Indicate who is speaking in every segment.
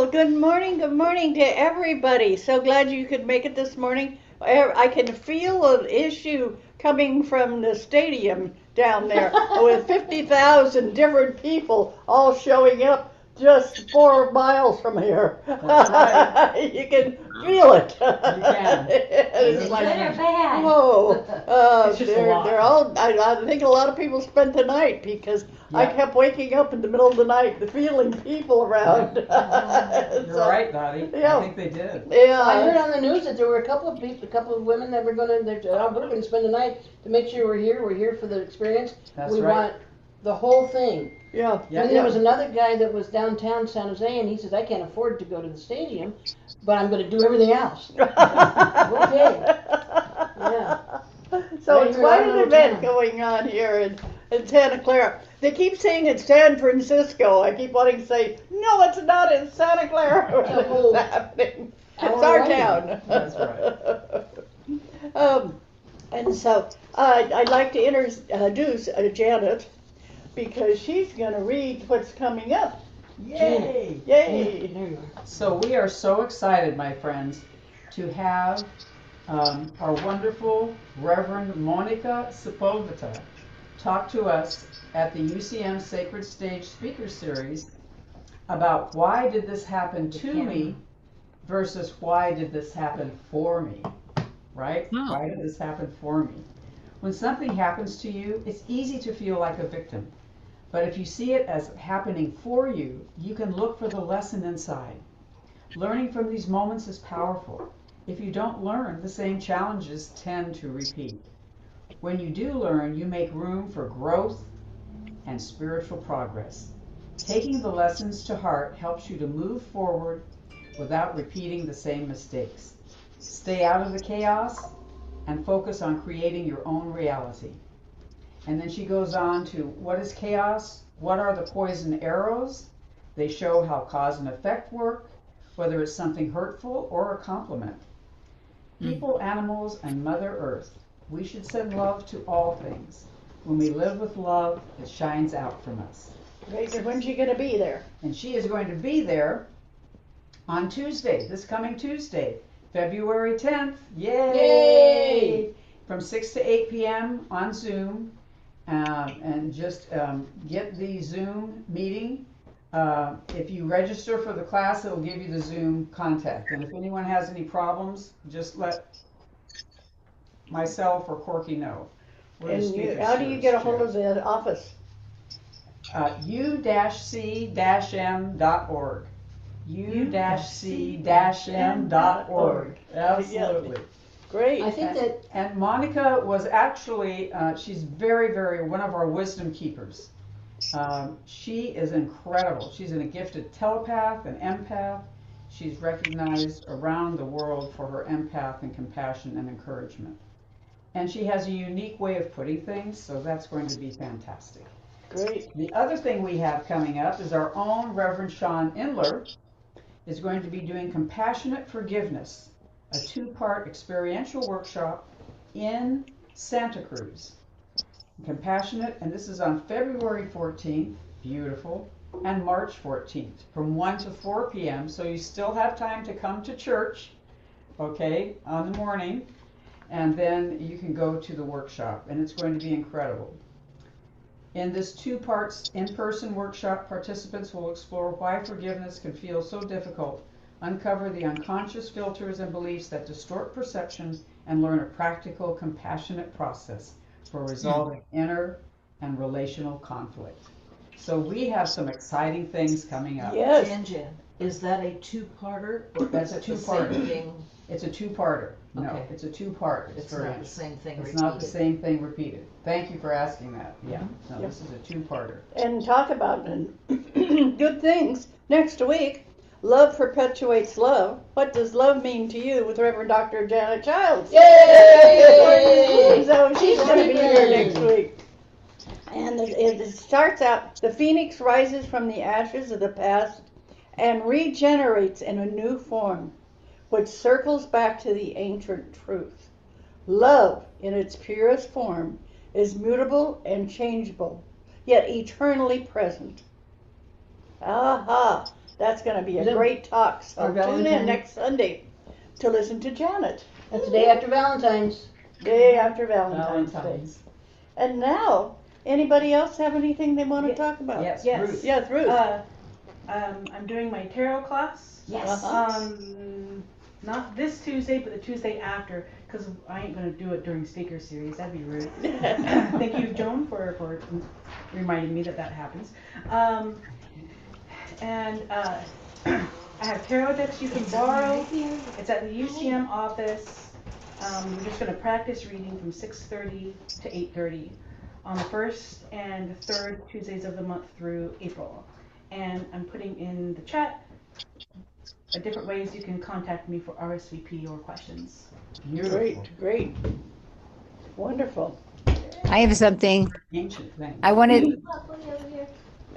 Speaker 1: Well, good morning to everybody. So glad you could make it this morning. I can feel an issue coming from the stadium down there with 50,000 different people all showing up just 4 miles from here.
Speaker 2: That's right.
Speaker 1: You can feel it.
Speaker 2: You can.
Speaker 1: It's
Speaker 2: It's
Speaker 1: like,
Speaker 2: like
Speaker 3: Good or bad?
Speaker 1: whoa.
Speaker 2: It's just a lot.
Speaker 1: They're all, I think a lot of people spent the night because I
Speaker 2: Yeah.
Speaker 1: kept waking up in the middle of the night, feeling people around.
Speaker 2: You're right, Dottie.
Speaker 1: Yeah.
Speaker 2: I think they did.
Speaker 1: Yeah.
Speaker 4: I heard on the news that there were a couple of people, a couple of women that were gonna, we're gonna spend the night to make sure we're here for the experience.
Speaker 2: That's
Speaker 4: We
Speaker 2: right.
Speaker 4: want the whole thing.
Speaker 1: Yeah.
Speaker 2: Yeah.
Speaker 4: And there was another guy that was downtown San Jose, and he says, I can't afford to go to the stadium, but I'm gonna do everything else. Okay. Yeah.
Speaker 1: So
Speaker 4: Right
Speaker 1: it's
Speaker 4: here
Speaker 1: quite
Speaker 4: in
Speaker 1: an
Speaker 4: our
Speaker 1: event
Speaker 4: town.
Speaker 1: going on here in Santa Clara. They keep saying it's San Francisco. I keep wanting to say, no, it's not. It's Santa Clara.
Speaker 4: It's a whole
Speaker 1: It's happening.
Speaker 4: hour
Speaker 1: It's our
Speaker 4: away.
Speaker 1: town.
Speaker 2: That's right.
Speaker 1: And so I'd like to introduce Janet because she's going to read what's coming up.
Speaker 2: Yay!
Speaker 1: Yay!
Speaker 4: There you are.
Speaker 2: So we are so excited, my friends, to have our wonderful Reverend Monica Sepulveda talk to us at the UCM Sacred Stage Speaker Series about why did this happen to me versus why did this happen for me, right? Why did this happen for me? When something happens to you, it's easy to feel like a victim. But if you see it as happening for you, you can look for the lesson inside. Learning from these moments is powerful. If you don't learn, the same challenges tend to repeat. When you do learn, you make room for growth and spiritual progress. Taking the lessons to heart helps you to move forward without repeating the same mistakes. Stay out of the chaos and focus on creating your own reality. And then she goes on to what is chaos? What are the poison arrows? They show how cause and effect work, whether it's something hurtful or a compliment. People, animals, and Mother Earth. We should send love to all things. When we live with love, it shines out from us.
Speaker 1: Great. And when's she going to be there?
Speaker 2: And she is going to be there on Tuesday, this coming Tuesday, February 10th. Yay! From 6 to 8 p.m. on Zoom. And just get the Zoom meeting. If you register for the class, it'll give you the Zoom contact. And if anyone has any problems, just let myself or Corky know. We're the
Speaker 1: And
Speaker 2: speaker
Speaker 1: how do you
Speaker 2: series
Speaker 1: get a hold
Speaker 2: chair.
Speaker 1: of the office?
Speaker 2: u-c-m.org. u-c-m.org. Absolutely.
Speaker 1: Great.
Speaker 4: I think that,
Speaker 2: And Monica was actually, she's very, very, one of our wisdom keepers. She is incredible. She's a gifted telepath, an empath. She's recognized around the world for her empath and compassion and encouragement. And she has a unique way of putting things, so that's going to be fantastic.
Speaker 1: Great.
Speaker 2: The other thing we have coming up is our own Reverend Sean Inler is going to be doing Compassionate Forgiveness, a 2-part experiential workshop in Santa Cruz. Compassionate, and this is on February 14th, beautiful, and March 14th from 1 to 4 p.m. So you still have time to come to church, okay, on the morning, and then you can go to the workshop, and it's going to be incredible. In this 2 parts in-person workshop, participants will explore why forgiveness can feel so difficult, uncover the unconscious filters and beliefs that distort perception, and learn a practical, compassionate process for resolving inner and relational conflict. So we have some exciting things coming up.
Speaker 1: Yes.
Speaker 3: Jen, is that a two-parter or
Speaker 2: That's a
Speaker 3: is it the
Speaker 2: two-parter.
Speaker 3: same thing?
Speaker 2: It's a 2-parter. No,
Speaker 3: Okay.
Speaker 2: it's a 2-part
Speaker 3: It's not
Speaker 2: experience.
Speaker 3: the same thing
Speaker 2: It's
Speaker 3: repeated?
Speaker 2: not the same thing repeated. Thank you for asking that. Yeah, no,
Speaker 1: Yep.
Speaker 2: this is a 2-parter.
Speaker 1: And talk about good things. Next week, love perpetuates love. What does love mean to you with Reverend Dr. Janet Childs?
Speaker 4: Yay!
Speaker 1: So she's going to be here
Speaker 4: Yay!
Speaker 1: next week. And it starts out, the phoenix rises from the ashes of the past and regenerates in a new form, which circles back to the ancient truth. Love, in its purest form, is mutable and changeable, yet eternally present. Aha! That's going to be
Speaker 4: Is
Speaker 1: a
Speaker 4: it
Speaker 1: great talk. So
Speaker 4: our
Speaker 1: tune in
Speaker 4: Valentine?
Speaker 1: next Sunday to listen to Janet.
Speaker 4: That's the day after Valentine's.
Speaker 1: Day after Valentine's Day.
Speaker 2: Valentine's.
Speaker 1: And now, anybody else have anything they want to
Speaker 5: Ye-
Speaker 1: talk about?
Speaker 2: Yes,
Speaker 5: Yes.
Speaker 2: Ruth.
Speaker 1: Yes, Ruth.
Speaker 5: I'm doing my tarot class.
Speaker 2: Yes.
Speaker 5: Not this Tuesday, but the Tuesday after, because I ain't gonna do it during speaker series. That'd be rude. Thank you, Joan, for reminding me that happens. I have tarot decks you can borrow. It's at the UCM office. We're just gonna practice reading from 6:30 to 8:30 on the first and third Tuesdays of the month through April. And I'm putting in the chat different ways you can contact me for RSVP or questions.
Speaker 2: Beautiful.
Speaker 1: Great. Wonderful.
Speaker 6: I have something.
Speaker 2: Ancient thing.
Speaker 6: I wanted,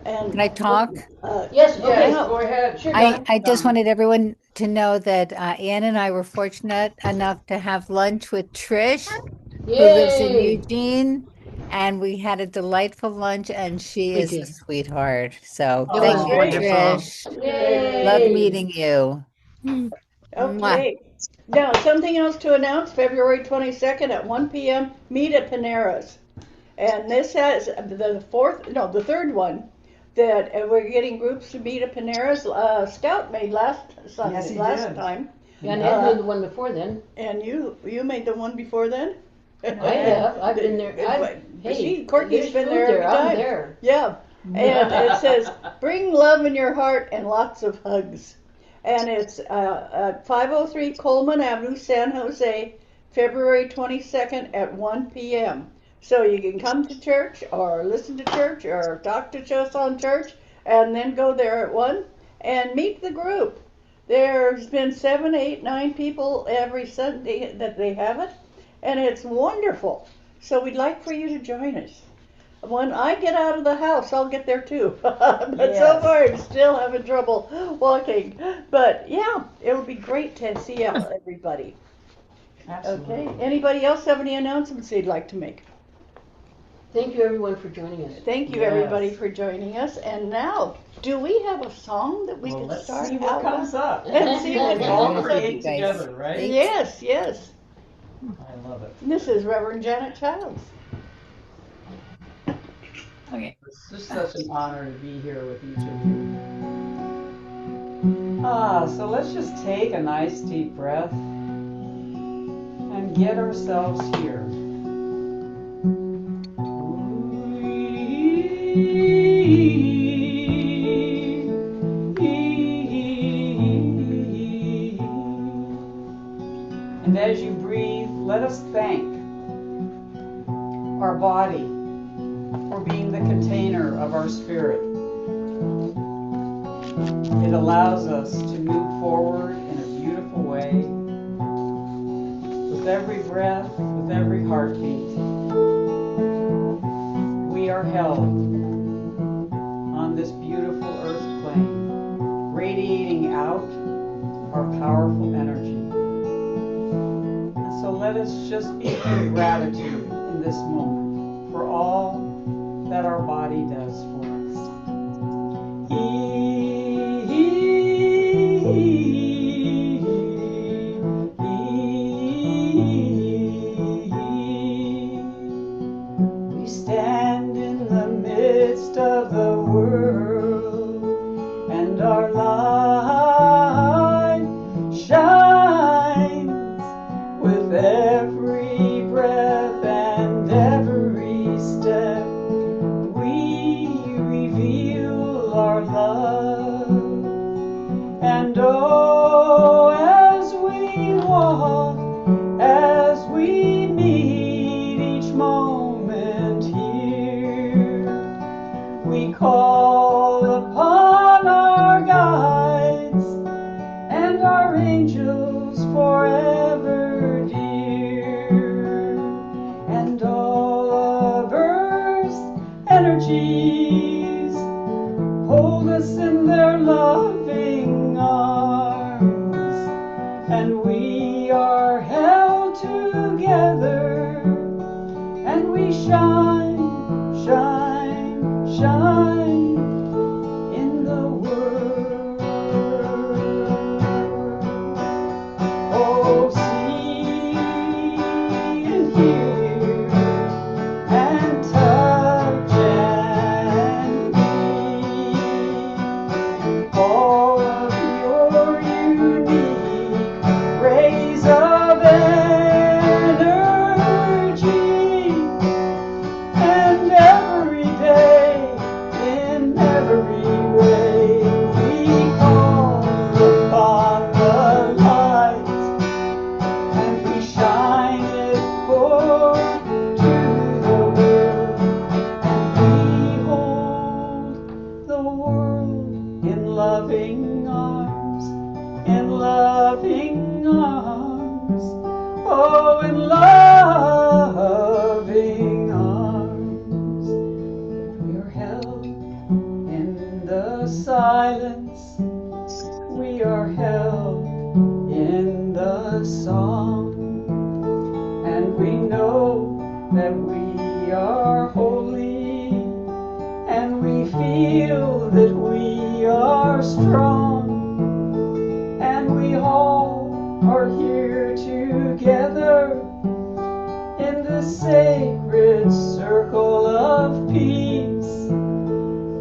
Speaker 1: And
Speaker 6: can I talk?
Speaker 4: Yes, okay.
Speaker 2: Yes, go ahead.
Speaker 4: Sure,
Speaker 6: I,
Speaker 4: Donna.
Speaker 6: I just wanted everyone to know that Ann and I were fortunate enough to have lunch with Trish, who lives in
Speaker 4: Yay!
Speaker 6: Eugene, and we had a delightful lunch, and she is a
Speaker 4: Eugene.
Speaker 6: sweetheart. So
Speaker 2: Oh,
Speaker 6: thank you,
Speaker 2: wonderful.
Speaker 6: Trish.
Speaker 4: Yay!
Speaker 6: Love meeting you. Mwah.
Speaker 1: Okay. Now, something else to announce, February 22nd at 1 p.m., meet at Panera's. And this has the third one that we're getting groups to meet at Panera's. Scout made last Sunday,
Speaker 2: Yes, he
Speaker 1: last
Speaker 2: did.
Speaker 1: time.
Speaker 4: Yeah, and Ed made the one before then.
Speaker 1: And you made the one before then?
Speaker 4: I have. I've been there.
Speaker 1: See, Corky's
Speaker 4: there's
Speaker 1: been
Speaker 4: food
Speaker 1: there every
Speaker 4: I'm
Speaker 1: time.
Speaker 4: there.
Speaker 1: Yeah. And it says, bring love in your heart and lots of hugs. And it's at 503 Coleman Avenue, San Jose, February 22nd at 1 p.m. So you can come to church or listen to church or talk to us on church and then go there at 1 and meet the group. There's been 7, 8, 9 people every Sunday that they have it, and it's wonderful. So we'd like for you to join us. When I get out of the house, I'll get there too. But so
Speaker 2: Yes.
Speaker 1: far, I'm still having trouble walking. But yeah, it would be great to see everybody.
Speaker 2: Absolutely.
Speaker 1: Okay. Anybody else have any announcements they'd like to make?
Speaker 4: Thank you everyone for joining us.
Speaker 1: Thank you,
Speaker 2: Yes.
Speaker 1: everybody, for joining us. And now, do we have a song that we
Speaker 2: Well,
Speaker 1: can
Speaker 2: let's
Speaker 1: start
Speaker 2: see what
Speaker 1: out
Speaker 2: comes
Speaker 1: with?
Speaker 2: up.
Speaker 1: Let's see what
Speaker 2: We all
Speaker 1: comes up.
Speaker 2: create
Speaker 6: You guys.
Speaker 2: together, right?
Speaker 1: Yes, yes.
Speaker 2: I love it.
Speaker 1: This is Reverend Janet Childs.
Speaker 6: Okay.
Speaker 2: It's just such an honor to be here with each of you. So let's just take a nice deep breath and get ourselves here. And as you breathe, let us thank our body for being the container of our spirit. It allows us to move forward in a beautiful way. With every breath, with every heartbeat, we are held on this beautiful earth plane, radiating out our powerful energy. And so let us just be in gratitude in this moment for all that our body does for us. We stand in the midst of the world, and our light shines with every breath and every step. We reveal our love, and oh, as we walk, as we meet each moment here, we call upon our guides and our angels forever dear, and all of Earth's energies hold us in their loving arms, and we are held together, and we shine, shine, shine in the world. the silence, we are held in the song, and we know that we are holy, and we feel that we are strong, and we all are here together in the sacred circle of peace,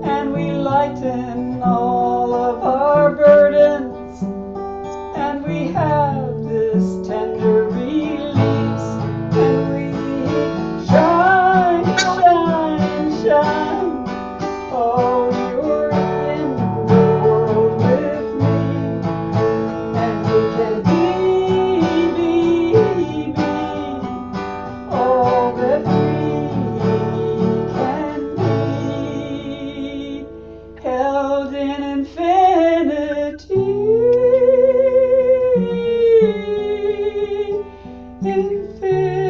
Speaker 2: and we lighten all of our burdens, and we have this tender release, and we shine, shine, shine. Oh, you're in the world with me, and we can be all that we can be, held in infinity, infinity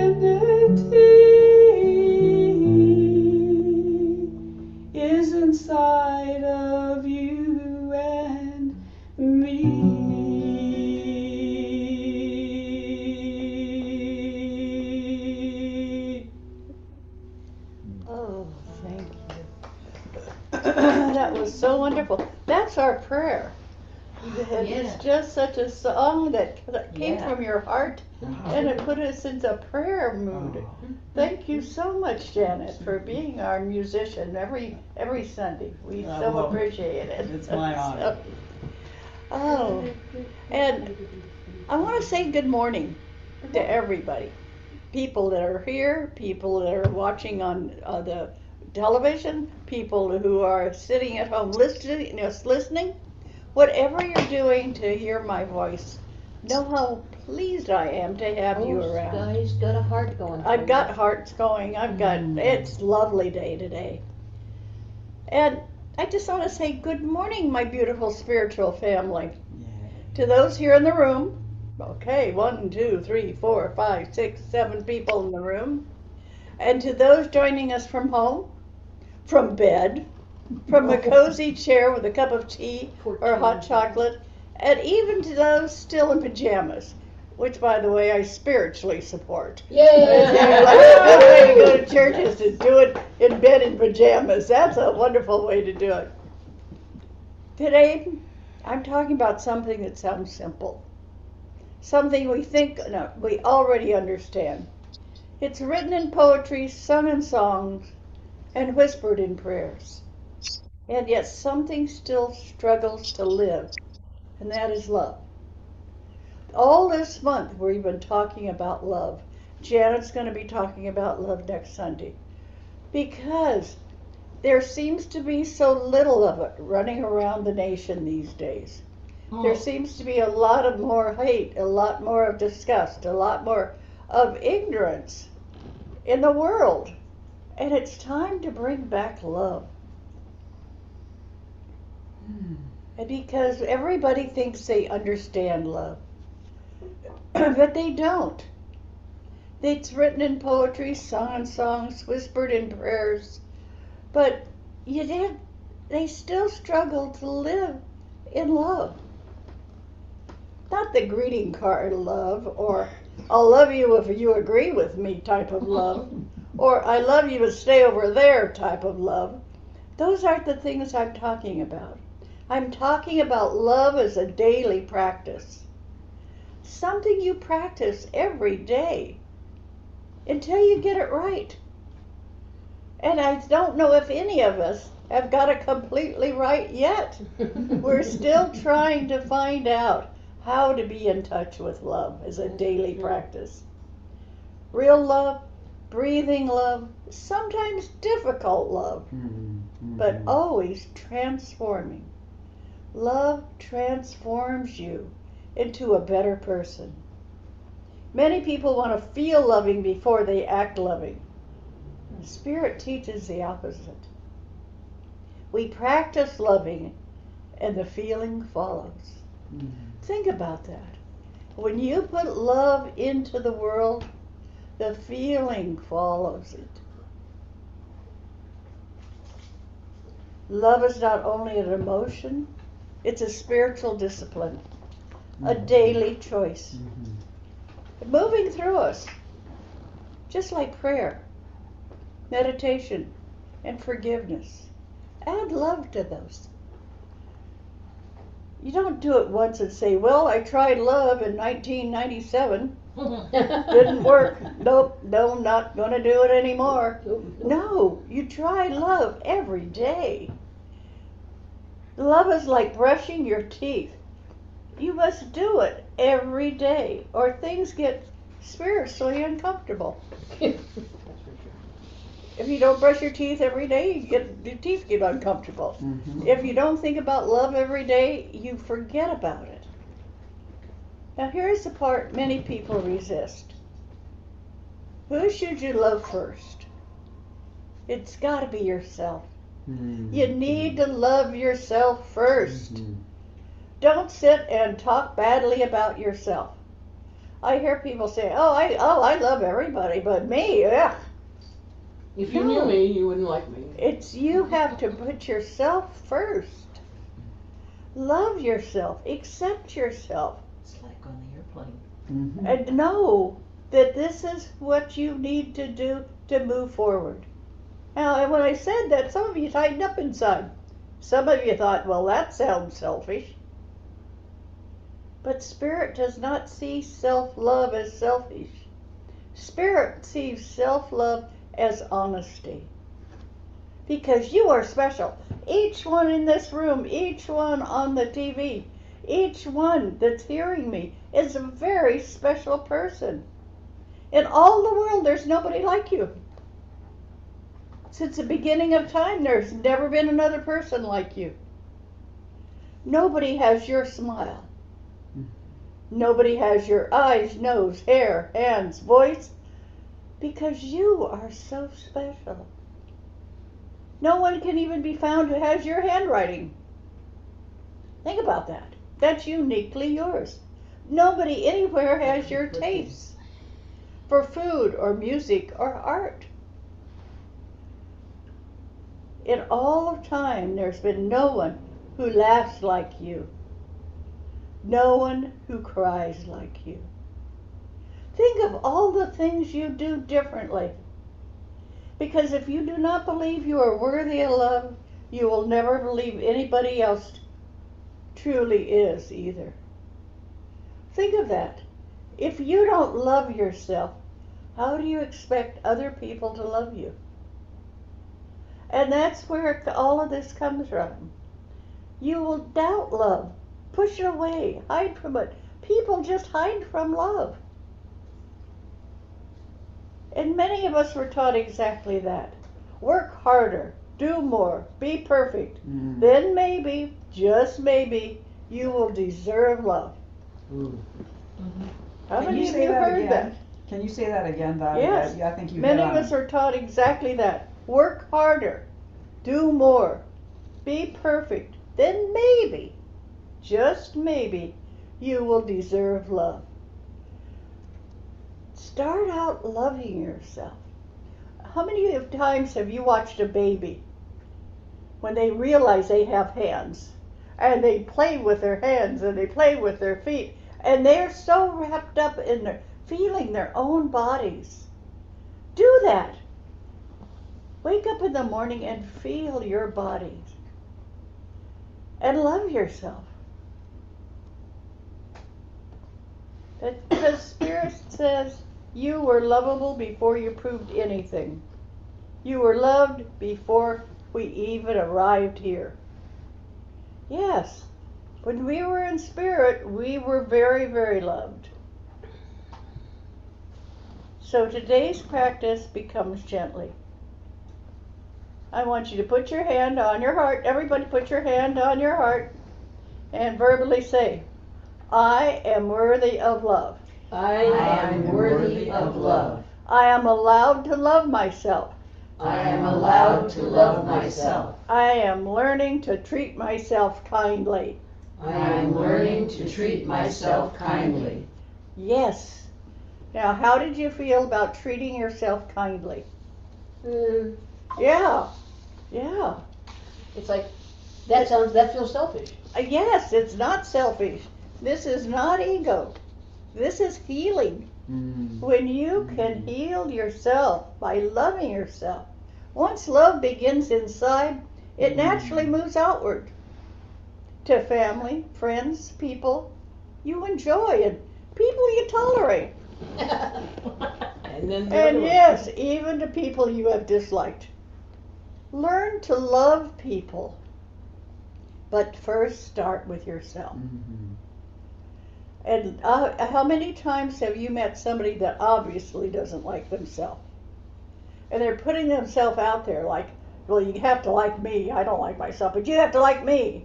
Speaker 2: is inside of you and me.
Speaker 1: Oh, thank you. That was so wonderful. That's our prayer. It's just such a song that came
Speaker 3: Yeah.
Speaker 1: from your heart, and it put us into prayer mood. Thank you so much, Janet, for being our musician every Sunday. We so
Speaker 2: Well,
Speaker 1: appreciate it.
Speaker 2: it's my honor.
Speaker 1: Oh, and I want to say good morning to everybody. People that are here, people that are watching on the television, people who are sitting at home listening, just listening. Whatever you're doing to hear my voice, know how pleased I am to have you around.
Speaker 4: Sky's got a heart going. for
Speaker 1: I've
Speaker 4: you.
Speaker 1: got hearts going. It's a lovely day today. And I just want to say good morning, my beautiful spiritual family. To those here in the room, okay, 1, 2, 3, 4, 5, 6, 7 people in the room. And to those joining us from home, from bed, from a cozy chair with a cup of tea or hot chocolate, and even to those still in pajamas, which, by the way, I spiritually support.
Speaker 4: Yay!
Speaker 1: That's a good way to go to church is to do it in bed in pajamas. That's a wonderful way to do it. Today, I'm talking about something that sounds simple, something we think we already understand. It's written in poetry, sung in songs, and whispered in prayers. And yet something still struggles to live, and that is love. All this month we've been talking about love. Janet's going to be talking about love next Sunday. Because there seems to be so little of it running around the nation these days. There seems to be a lot of more hate, a lot more of disgust, a lot more of ignorance in the world. And it's time to bring back love. And because everybody thinks they understand love, but they don't. It's written in poetry, sung in songs, whispered in prayers, but they still struggle to live in love. Not the greeting card love, or I'll love you if you agree with me type of love, or I love you but stay over there type of love. Those aren't the things I'm talking about. I'm talking about love as a daily practice. Something you practice every day until you get it right. And I don't know if any of us have got it completely right yet. We're still trying to find out how to be in touch with love as a daily practice. Real love, breathing love, sometimes difficult love, but always transforming. Love transforms you into a better person. Many people want to feel loving before they act loving. The Spirit teaches the opposite. We practice loving and the feeling follows. Think about that. When you put love into the world, the feeling follows it. Love is not only an emotion, it's a spiritual discipline, a daily choice. Moving through us, just like prayer, meditation, and forgiveness. Add love to those. You don't do it once and say, well, I tried love in 1997. Didn't work. Nope, no, not gonna do it anymore. No, you try love every day. Love is like brushing your teeth. You must do it every day, or things get spiritually uncomfortable. If you don't brush your teeth every day, your teeth get uncomfortable. If you don't think about love every day, you forget about it. Now here's the part many people resist. Who should you love first? It's got to be yourself. You need to love yourself first. Don't sit and talk badly about yourself. I hear people say, I love everybody, but me, ugh.
Speaker 4: If you knew me, you wouldn't like me.
Speaker 1: It's you have to put yourself first. Love yourself. Accept yourself.
Speaker 3: It's like on the airplane.
Speaker 1: And know that this is what you need to do to move forward. Now, and when I said that, some of you tightened up inside. Some of you thought, well, that sounds selfish. But Spirit does not see self-love as selfish. Spirit sees self-love as honesty. Because you are special. Each one in this room, each one on the TV, each one that's hearing me is a very special person. In all the world, there's nobody like you. Since the beginning of time, there's never been another person like you. Nobody has your smile. Nobody has your eyes, nose, hair, hands, voice, because you are so special. No one can even be found who has your handwriting. Think about that. That's uniquely yours. Nobody anywhere has your tastes for food or music or art. In all of time, there's been no one who laughs like you. No one who cries like you. Think of all the things you do differently. Because if you do not believe you are worthy of love, you will never believe anybody else truly is either. Think of that. If you don't love yourself, how do you expect other people to love you? And that's where all of this comes from. You will doubt love, push it away, hide from it. People just hide from love. And many of us were taught exactly that. Work harder, do more, be perfect. Then maybe, just maybe, you will deserve love. How many of you heard that?
Speaker 2: Can you say that again, Dottie?
Speaker 1: Yes.
Speaker 2: I think you
Speaker 1: Many
Speaker 2: hit
Speaker 1: of
Speaker 2: on
Speaker 1: us are taught exactly that. Work harder, do more, be perfect. Then maybe, just maybe, you will deserve love. Start out loving yourself. How many times have you watched a baby when they realize they have hands and they play with their hands and they play with their feet and they're so wrapped up in their feeling their own bodies? Do that. Wake up in the morning and feel your body and love yourself. Because Spirit says you were lovable before you proved anything. You were loved before we even arrived here. Yes, when we were in spirit, we were very, very loved. So today's practice becomes gently. I want you to put your hand on your heart. Everybody put your hand on your heart and verbally say, I am worthy of love.
Speaker 4: I am worthy of love.
Speaker 1: I am allowed to love myself.
Speaker 3: I am allowed to love myself.
Speaker 1: I am learning to treat myself kindly.
Speaker 3: I am learning to treat myself kindly.
Speaker 1: Yes. Now, how did you feel about treating yourself kindly? Yeah.
Speaker 4: It's like, that feels selfish.
Speaker 1: Yes, it's not selfish. This is not ego. This is healing. When you can heal yourself by loving yourself, once love begins inside, it naturally moves outward to family, friends, people you enjoy, and people you tolerate.
Speaker 4: And then
Speaker 1: And yes, even to people you have disliked. Learn to love people, but first start with yourself. And how many times have you met somebody that obviously doesn't like themselves? And they're putting themselves out there like, well, you have to like me. I don't like myself, but you have to like me.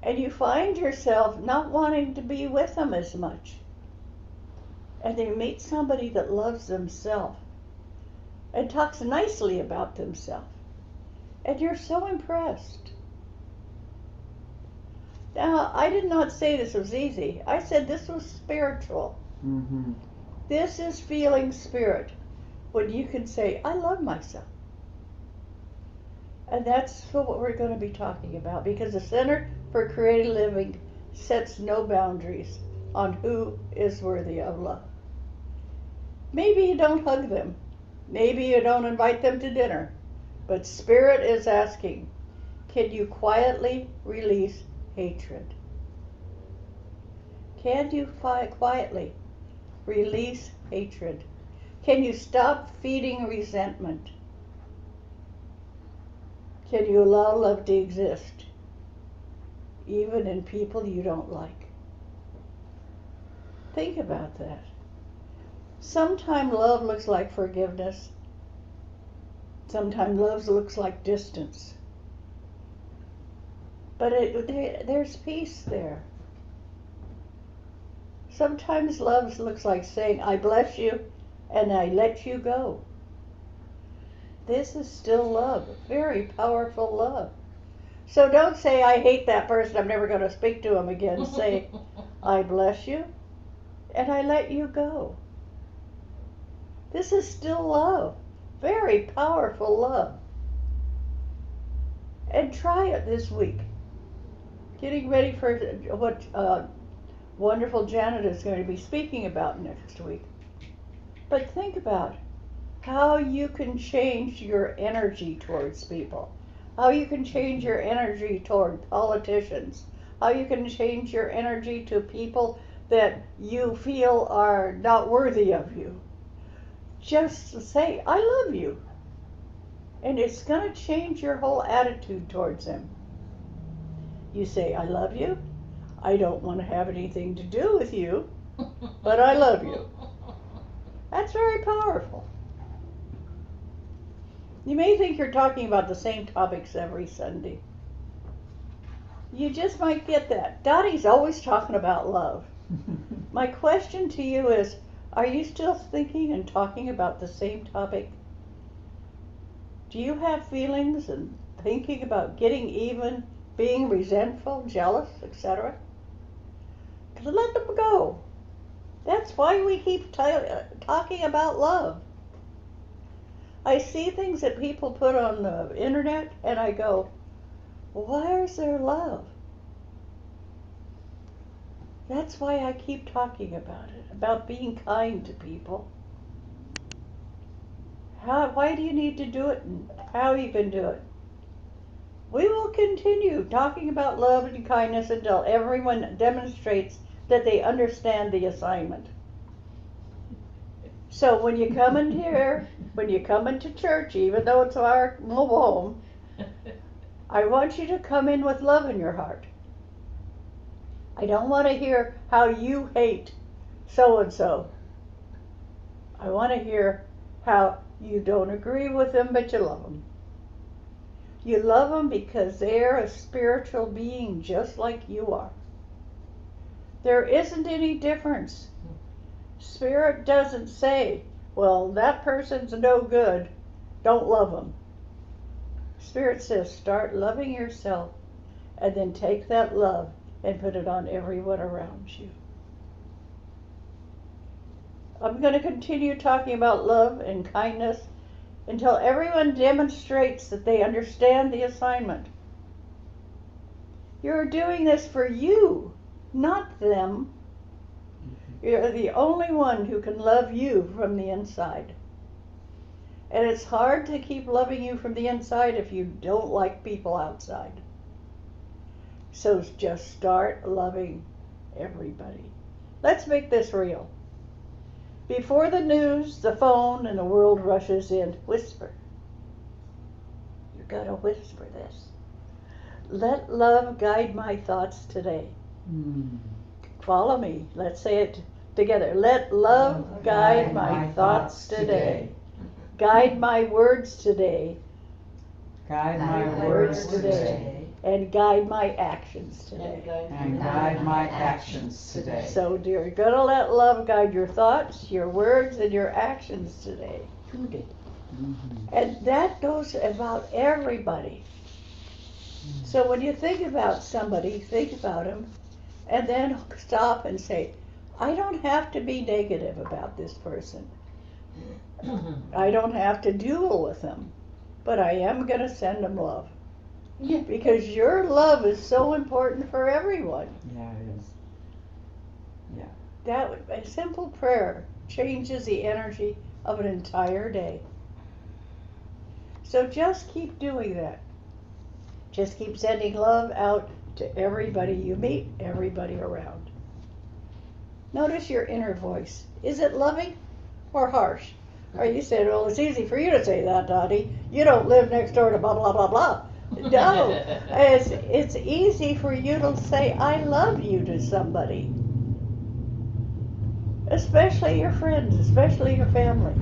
Speaker 1: And you find yourself not wanting to be with them as much. And they meet somebody that loves themselves and talks nicely about themselves. And you're so impressed. Now, I did not say this was easy. I said this was spiritual. This is feeling spirit. When you can say, I love myself. And that's what we're going to be talking about, because the Center for Creative Living sets no boundaries on who is worthy of love. Maybe you don't hug them. Maybe you don't invite them to dinner. But Spirit is asking, can you quietly release hatred? Can you quietly release hatred? Can you stop feeding resentment? Can you allow love to exist, even in people you don't like? Think about that. Sometimes love looks like forgiveness. Sometimes love looks like distance. But there's peace there. Sometimes love looks like saying, I bless you and I let you go. This is still love, very powerful love. So don't say, I hate that person, I'm never going to speak to him again. Say, I bless you and I let you go. This is still love, very powerful love. And try it this week. Getting ready for what wonderful Janet is going to be speaking about next week. But think about how you can change your energy towards people, how you can change your energy toward politicians, how you can change your energy to people that you feel are not worthy of you. Just say, I love you. And it's going to change your whole attitude towards them. You say, I love you. I don't want to have anything to do with you, but I love you. That's very powerful. You may think you're talking about the same topics every Sunday. You just might get that. Dottie's always talking about love. My question to you is, are you still thinking and talking about the same topic? Do you have feelings and thinking about getting even, being resentful, jealous, etc.? Let them go. That's why we keep talking about love. I see things that people put on the internet and I go, where's their love? That's why I keep talking about it, about being kind to people. Why do you need to do it and how you can do it? We will continue talking about love and kindness until everyone demonstrates that they understand the assignment. So when you come in here, when you come into church, even though it's our mobile home, I want you to come in with love in your heart. I don't want to hear how you hate so-and-so. I want to hear how you don't agree with them, but you love them. You love them because they're a spiritual being just like you are. There isn't any difference. Spirit doesn't say, well, that person's no good, don't love them. Spirit says, start loving yourself and then take that love and put it on everyone around you. I'm going to continue talking about love and kindness until everyone demonstrates that they understand the assignment. You're doing this for you, not them. You're the only one who can love you from the inside. And it's hard to keep loving you from the inside if you don't like people outside. So just start loving everybody. Let's make this real. Before the news, the phone, and the world rushes in, whisper. You gotta whisper this. Let love guide my thoughts today. Follow me. Let's say it together. Let love guide my thoughts today. Guide my words today.
Speaker 2: Guide my words today.
Speaker 1: And guide my actions today.
Speaker 2: And guide my actions today.
Speaker 1: So, dear, you're going to let love guide your thoughts, your words, and your actions today. And that goes about everybody. So when you think about somebody, think about them, and then stop and say, I don't have to be negative about this person. I don't have to duel with them, but I am going to send them love.
Speaker 5: Yeah.
Speaker 1: Because your love is so important for everyone.
Speaker 2: Yeah, it is.
Speaker 1: That a simple prayer changes the energy of an entire day. So just keep doing that. Just keep sending love out to everybody you meet, everybody around. Notice your inner voice. Is it loving or harsh? Or you said, well, it's easy for you to say that, Dottie. You don't live next door to blah, blah, blah, blah. No, it's easy for you to say, I love you to somebody. Especially your friends, especially your family.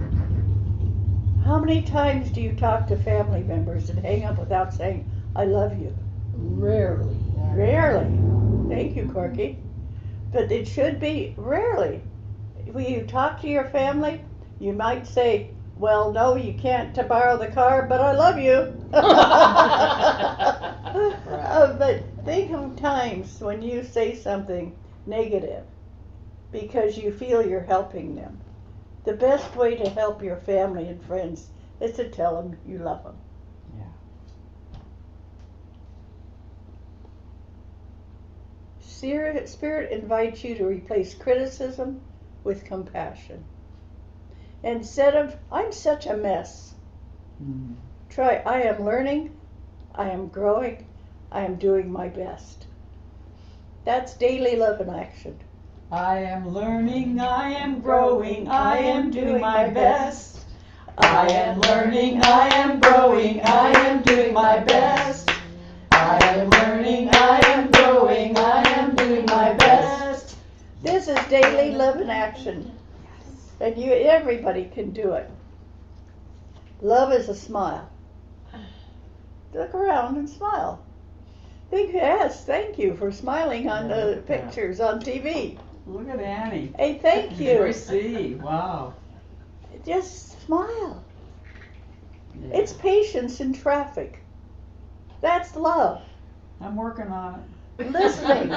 Speaker 1: How many times do you talk to family members and hang up without saying, I love you?
Speaker 4: Rarely.
Speaker 1: Rarely. Thank you, Corky. But it should be rarely. When you talk to your family, you might say, well, no, you can't to borrow the car, but I love you. But think of times when you say something negative because you feel you're helping them. The best way to help your family and friends is to tell them you love them. Spirit invites you to replace criticism with compassion. Instead of, I'm such a mess, try, I am learning, I am growing, I am doing my best. That's daily love in action.
Speaker 2: I am learning, I am growing, I am doing my best. I am learning, I am growing, I am doing my best. I am learning, I am growing, I am doing my best.
Speaker 1: This is daily love in action. And everybody can do it. Love is a smile. Look around and smile. Think, yes, thank you for smiling on the pictures on TV.
Speaker 2: Look at Annie.
Speaker 1: Hey, thank you.
Speaker 2: Mercy. Wow.
Speaker 1: Just smile.
Speaker 2: Yeah.
Speaker 1: It's patience in traffic. That's love.
Speaker 2: I'm working on it.
Speaker 1: Listening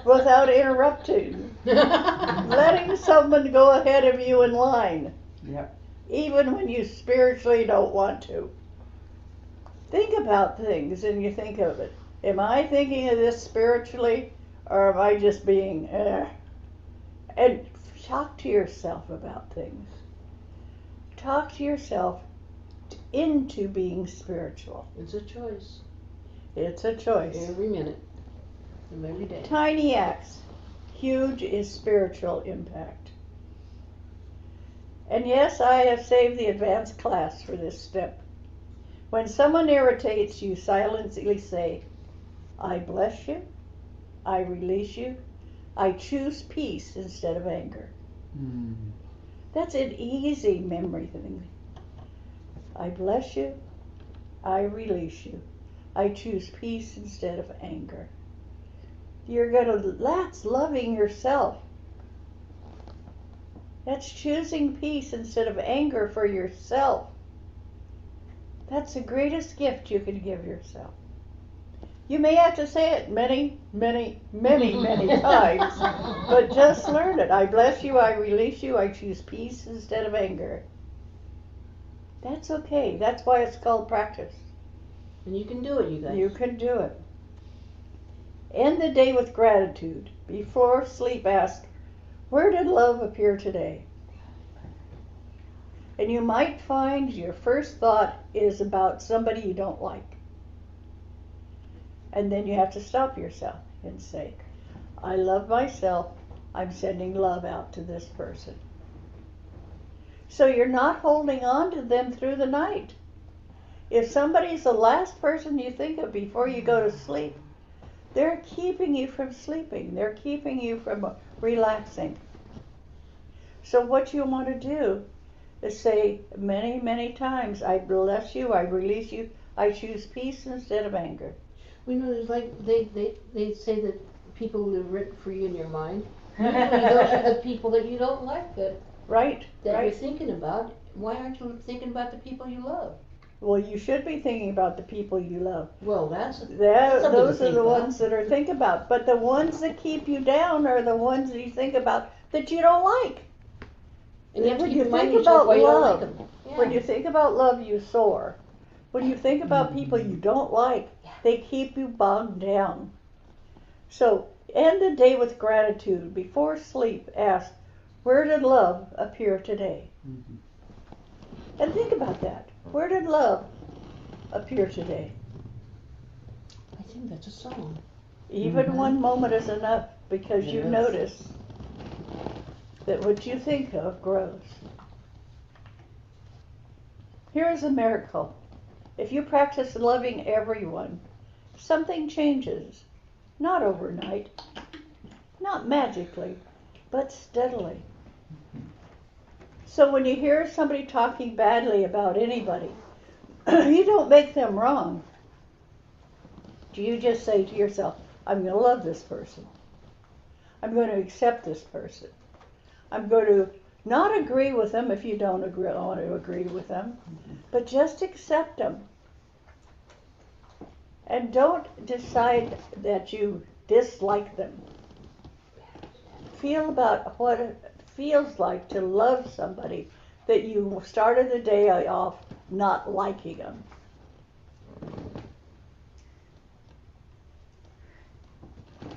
Speaker 1: without interrupting. Letting someone go ahead of you in line.
Speaker 2: Yep.
Speaker 1: Even when you spiritually don't want to. Think about things and you think of it. Am I thinking of this spiritually or am I just being And talk to yourself about things. Talk to yourself into being spiritual.
Speaker 4: It's a choice.
Speaker 1: It's a choice.
Speaker 4: Every minute. Of every day.
Speaker 1: Tiny acts. Huge is spiritual impact. And yes, I have saved the advanced class for this step. When someone irritates you, silently say, I bless you, I release you, I choose peace instead of anger. That's an easy memory thing. I bless you, I release you, I choose peace instead of anger. That's loving yourself. That's choosing peace instead of anger for yourself. That's the greatest gift you can give yourself. You may have to say it many, many, many, many times, but just learn it. I bless you, I release you, I choose peace instead of anger. That's okay. That's why it's called practice.
Speaker 4: And you can do it, you guys.
Speaker 1: You can do it. End the day with gratitude. Before sleep, ask, where did love appear today? And you might find your first thought is about somebody you don't like. And then you have to stop yourself and say, I love myself. I'm sending love out to this person. So you're not holding on to them through the night. If somebody's the last person you think of before you go to sleep, they're keeping you from sleeping. They're keeping you from relaxing. So what you want to do is say many, many times, I bless you, I release you, I choose peace instead of anger.
Speaker 4: We know there's like, they say that people live rent free in your mind. Usually those are the people that you don't like that
Speaker 1: Right,
Speaker 4: you're
Speaker 1: right.
Speaker 4: thinking about. Why aren't you thinking about the people you love?
Speaker 1: Well, you should be thinking about the people you love.
Speaker 4: Well, that's something to
Speaker 1: Those are
Speaker 4: think
Speaker 1: the
Speaker 4: about.
Speaker 1: ones that are think about. But the ones that keep you down are the ones that you think about that you don't like.
Speaker 4: And you have to
Speaker 1: When
Speaker 4: keep
Speaker 1: you
Speaker 4: reminding
Speaker 1: think
Speaker 4: yourself
Speaker 1: about
Speaker 4: why you don't
Speaker 1: love,
Speaker 4: like them. Yeah.
Speaker 1: when you think about love, you soar. When you think about people you don't like, they keep you bogged down. So end the day with gratitude. Before sleep, ask, where did love appear today? And think about that. Where did love appear today?
Speaker 4: I think that's a song.
Speaker 1: Even one moment is enough because you
Speaker 2: Yes.
Speaker 1: notice that what you think of grows. Here's a miracle. If you practice loving everyone, something changes. Not overnight, not magically, but steadily. So when you hear somebody talking badly about anybody, you don't make them wrong. You just say to yourself, I'm going to love this person. I'm going to accept this person. I'm going to not agree with them if you don't want to agree with them, but just accept them. And don't decide that you dislike them. Feel about what it feels like to love somebody that you started the day off not liking them.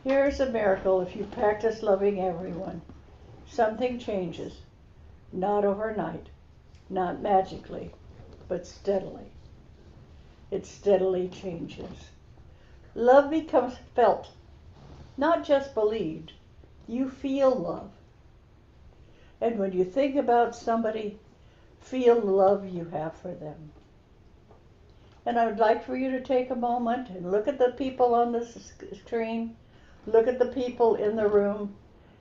Speaker 1: Here's a miracle if you practice loving everyone. Something changes. Not overnight, not magically, but steadily. It steadily changes. Love becomes felt, not just believed. You feel love. And when you think about somebody, feel the love you have for them. And I would like for you to take a moment and look at the people on the screen, look at the people in the room,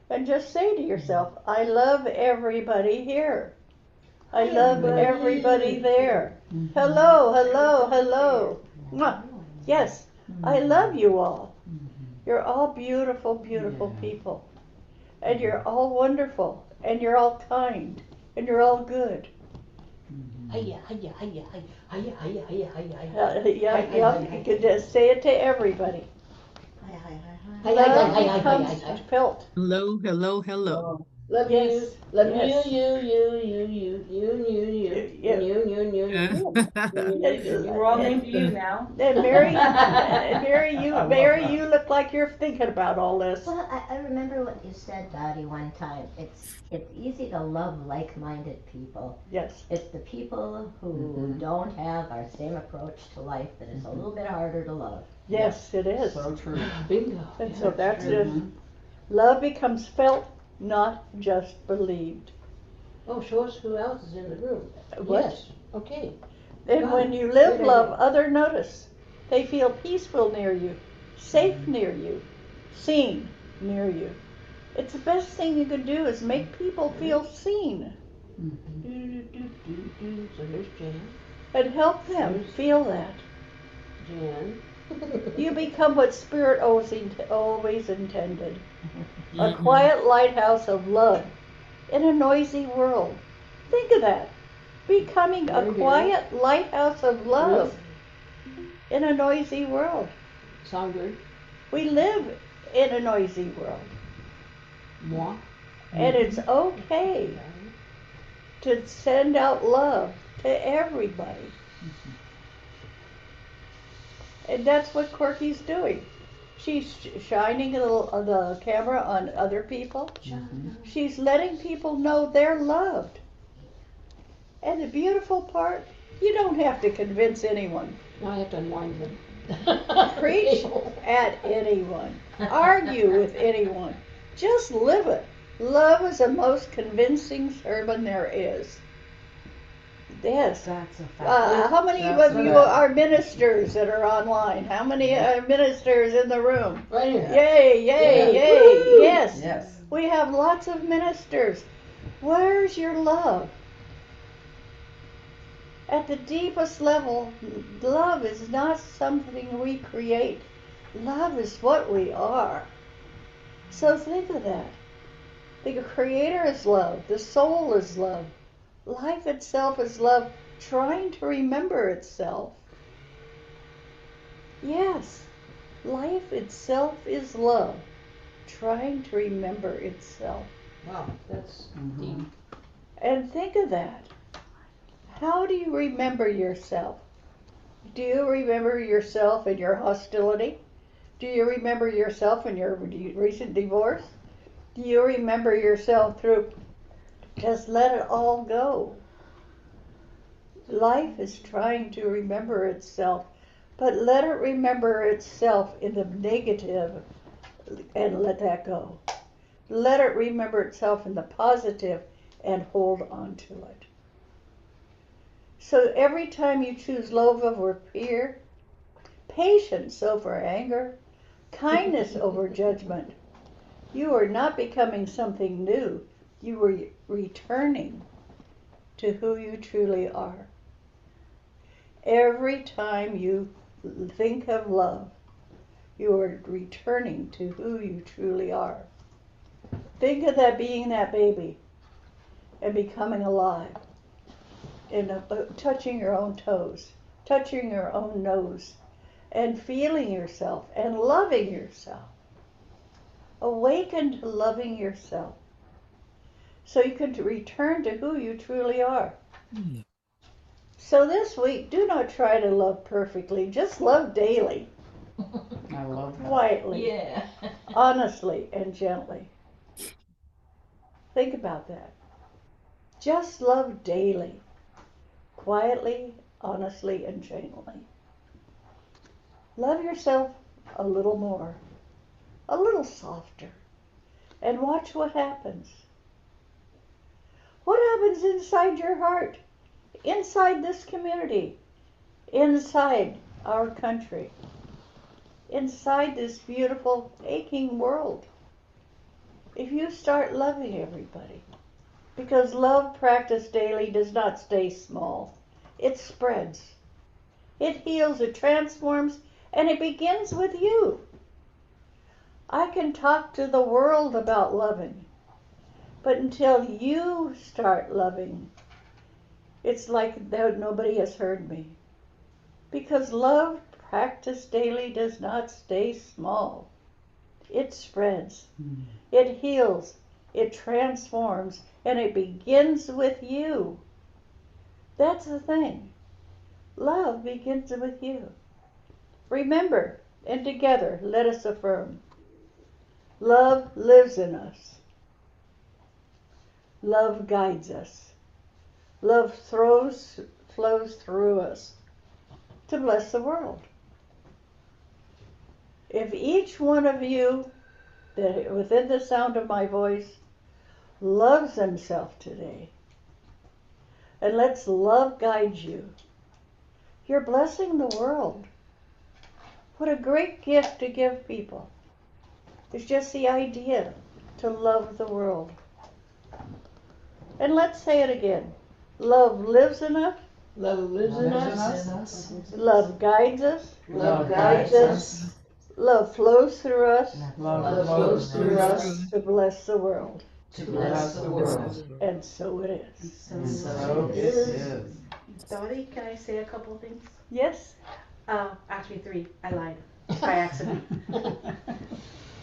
Speaker 1: and just say to yourself, I love everybody here. I love everybody there. Hello, hello, hello. Mwah. Yes, I love you all. You're all beautiful, beautiful people. And you're all wonderful. And you're all kind. And you're all good.
Speaker 4: Hiya, hiya, hiya, hiya, hiya, hiya, hiya, hiya,
Speaker 1: Yep. You can just say it to everybody. Love becomes felt.
Speaker 7: Hello, hello, hello.
Speaker 4: Love
Speaker 1: Yes,
Speaker 4: you, love
Speaker 1: yes.
Speaker 5: We're all named you now.
Speaker 1: And Mary, you look like you're thinking about all this.
Speaker 8: Well, I remember what you said, Dottie, one time. It's easy to love like-minded people.
Speaker 1: Yes.
Speaker 8: It's the people who don't have our same approach to life that is a little bit harder to love.
Speaker 1: Yes, it is.
Speaker 2: So true.
Speaker 4: Bingo.
Speaker 1: And so that's it. Love becomes felt, not just believed.
Speaker 4: Oh, show us who else is in the room.
Speaker 1: What?
Speaker 4: Yes. Okay.
Speaker 1: And when you live love, others notice. They feel peaceful near you, safe near you, seen near you. It's the best thing you can do is make people feel seen.
Speaker 4: So here's Jan.
Speaker 1: And help them feel that.
Speaker 4: Jan.
Speaker 1: You become what Spirit always intended. A quiet lighthouse of love in a noisy world. Think of that. Becoming a quiet lighthouse of love in a noisy world.
Speaker 4: Sound good?
Speaker 1: We live in a noisy world.
Speaker 4: Moi.
Speaker 1: And it's okay to send out love to everybody. And that's what Corky's doing. She's shining the camera on other people. She's letting people know they're loved. And the beautiful part, you don't have to convince anyone.
Speaker 4: Now I have to unwind them.
Speaker 1: Preach at anyone. Argue with anyone. Just live it. Love is the most convincing sermon there is. Yes.
Speaker 5: That's a fact.
Speaker 1: How many of you are ministers that are online? How many are ministers in the room?
Speaker 4: Right here.
Speaker 1: Yay, yay,
Speaker 4: Yeah.
Speaker 1: yay.
Speaker 4: Woo!
Speaker 1: Yes.
Speaker 2: Yes.
Speaker 1: We have lots of ministers. Where's your love? At the deepest level, love is not something we create. Love is what we are. So think of that. The Creator is love. The soul is love. Life itself is love, trying to remember itself. Yes, life itself is love, trying to remember itself.
Speaker 4: Wow, that's deep.
Speaker 1: And think of that. How do you remember yourself? Do you remember yourself in your hostility? Do you remember yourself in your recent divorce? Do you remember yourself through just let it all go? Life is trying to remember itself, but let it remember itself in the negative and let that go. Let it remember itself in the positive and hold on to it. So every time you choose love over fear, patience over anger, kindness over judgment, you are not becoming something new. You are returning to who you truly are. Every time you think of love, you are returning to who you truly are. Think of that being that baby and becoming alive and touching your own toes, touching your own nose, and feeling yourself and loving yourself. Awaken to loving yourself so you can return to who you truly are. So this week, do not try to love perfectly. Just love daily,
Speaker 2: I love that.
Speaker 1: quietly,
Speaker 3: Yeah.
Speaker 1: honestly, and gently. Think about that. Just love daily, quietly, honestly, and gently. Love yourself a little more, a little softer, and watch what happens. What happens inside your heart, inside this community, inside our country, inside this beautiful, aching world, if you start loving everybody? Because love practiced daily does not stay small. It spreads. It heals, it transforms, and it begins with you. I can talk to the world about loving, but until you start loving, it's like nobody has heard me. Because love practiced daily does not stay small. It spreads. It heals. It transforms. And it begins with you. That's the thing. Love begins with you. Remember, and together, let us affirm. Love lives in us. Love guides us. Love flows through us to bless the world. If each one of you that within the sound of my voice loves himself today, and lets love guide you, you're blessing the world. What a great gift to give people. It's just the idea to love the world. And let's say it again. Love lives in us.
Speaker 4: Love lives in
Speaker 2: Lives in
Speaker 4: us.
Speaker 2: us.
Speaker 1: Love guides us.
Speaker 4: Love guides us.
Speaker 1: Love flows through us
Speaker 2: Love
Speaker 4: flows through us
Speaker 1: to bless the world.
Speaker 4: to bless the world.
Speaker 1: And so it is.
Speaker 2: And so it is.
Speaker 5: Dottie, can I say a couple things?
Speaker 1: Yes?
Speaker 5: Actually 3. I lied. By accident.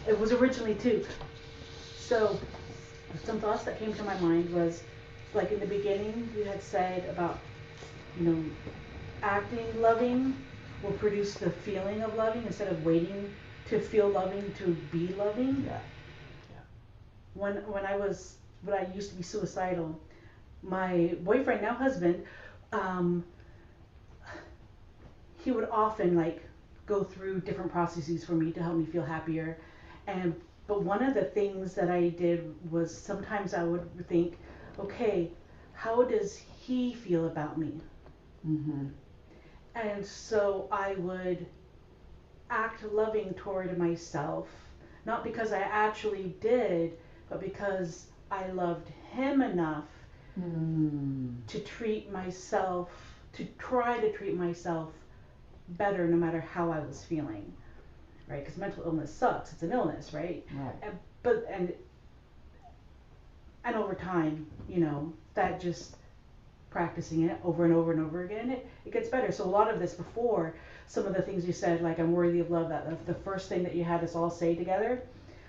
Speaker 5: It was originally 2. So, some thoughts that came to my mind was, like in the beginning, you had said about, acting loving will produce the feeling of loving instead of waiting to feel loving, to be loving.
Speaker 2: Yeah.
Speaker 5: When I used to be suicidal, my boyfriend, now husband, he would often like go through different processes for me to help me feel happier. But one of the things that I did was sometimes I would think, okay, how does he feel about me?
Speaker 2: Mm-hmm.
Speaker 5: And so I would act loving toward myself, not because I actually did, but because I loved him enough to treat myself, to try to treat myself better no matter how I was feeling, right? Because mental illness sucks. It's an illness, right?
Speaker 2: Right.
Speaker 5: And over time, that just practicing it over and over and over again, it gets better. So a lot of this before, some of the things you said, like I'm worthy of love, that the first thing that you had us all say together,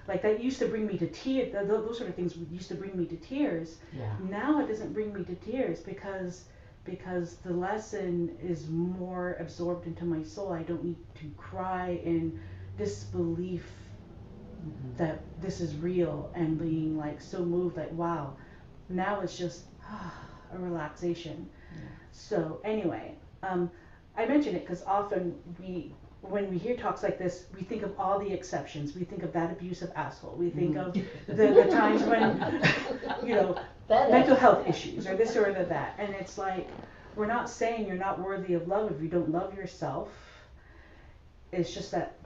Speaker 5: like that used to bring me to tears. Those sort of things used to bring me to tears.
Speaker 2: Yeah.
Speaker 5: Now it doesn't bring me to tears because the lesson is more absorbed into my soul. I don't need to cry in disbelief that this is real and being like so moved, like wow. Now it's just a relaxation. So anyway, I mention it because often when we hear talks like this, we think of all the exceptions. We think of that abusive asshole. We think of the times when, mental health issues or this or that. And it's like, we're not saying you're not worthy of love if you don't love yourself. It's just that